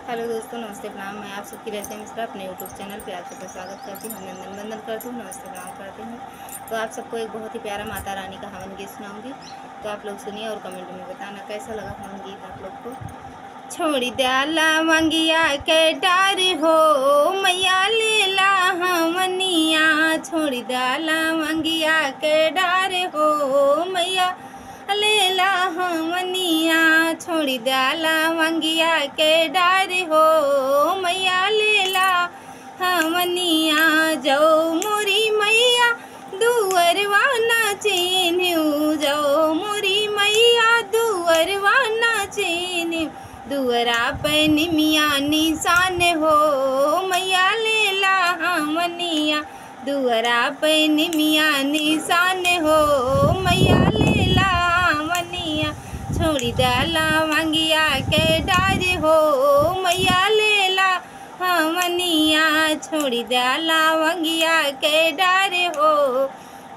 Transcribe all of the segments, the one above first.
Hello दोस्तों, नमस्ते प्रणाम। मैं आप सबकी रहते मिश्रा अपने यूट्यूब चैनल पे आप सबका स्वागत करती हूँ, नंदन वंदन करती हूँ, नमस्ते प्रणाम करती हूँ। तो आप सबको एक बहुत ही प्यारा माता रानी का हवन गीत सुनाऊंगी, तो आप लोग सुनिए और कमेंट में बताना कैसा लगा हवन गीत आप लोग को। छोड़ी द्याला मंगिया के डार हो मैया लेला हमनिया, छोड़ी द्याला मंगिया के डार हो मैया लेला हमनिया, छोड़ी द्याला मंगिया के डार हो मैया लेला हमनिया। जाओ मोरी मैया दुअरवा ना चिन्हू, जाओ मोरी मैया दुअरवा ना चिन्हू, दुअरा पे निमिया निशान हो मैया लेला हमनिया, दुअरा पे निमिया निशान हो मैया लेला हमनिया, छोड़ी द्याला मंगिया के डार हो मैया लेला हमनिया, छोड़ी द्याला मंगिया के डार हो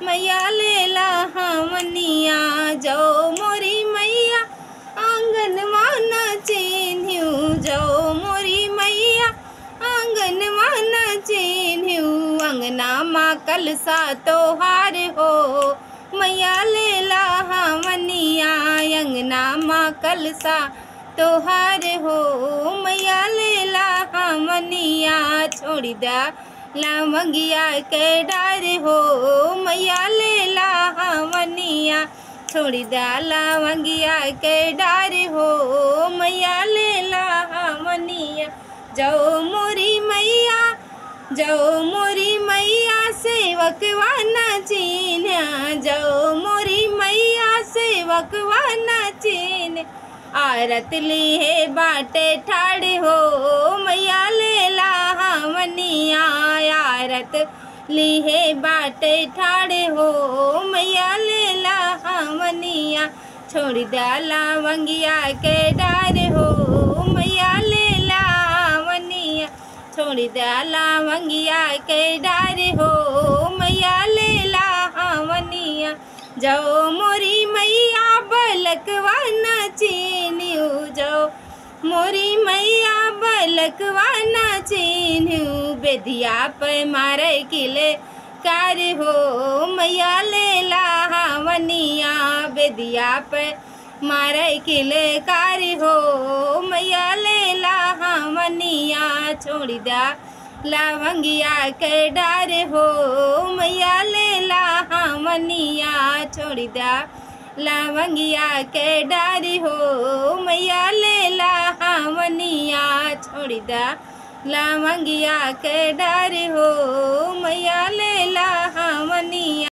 मैया लेला हमनिया। जाओ मोरी मैया आंगनवा ना चिन्हू, जाओ मोरी मैया आंगनवा ना चिन्हू, अंगना माँ कलसा तोहार हो मैया लेला हमनिया, अंगना माँ कलसा तोहार हो मैया लेला हमनिया, छोड़ी द्याला मंगिया के डार हो मैया लेला हमनिया, छोड़ी द्याला मंगिया के डार हो मैया लेला हमनिया। जाओ मोरी मैया, जाओ मोरी मैया सेवकवा ना चिन्ह, जाओ मोरी मैया सेवकवा ना चिन्ह, आरत ली है बाटे ठाड़े हो मैया लेला हमनिया, आरत ली है बाटे ठाड़े हो मैया लेला हमनिया, छोड़ी द्याला मंगिया के डार हो मैया लेला हमनिया, छोड़ी द्याला मंगिया के डार हो मैया लेला हमनिया। जाओ मोरी मैया बलकवा ना चिन्हू, जाओ मोरी मैया बलकवा ना चिन्हू, बेदिया पे मारे किले कार हो मैया लेला हमनिया, बेदिया पे मारे किले कार हो मैया लेला हमनिया, छोड़ी द्याला मंगिया के डार हो मैया लेला हमनिया, छोड़ी द्याला मंगिया के डार हो मैया लेला हमनिया, छोड़ी द्याला मंगिया के डार हो मैया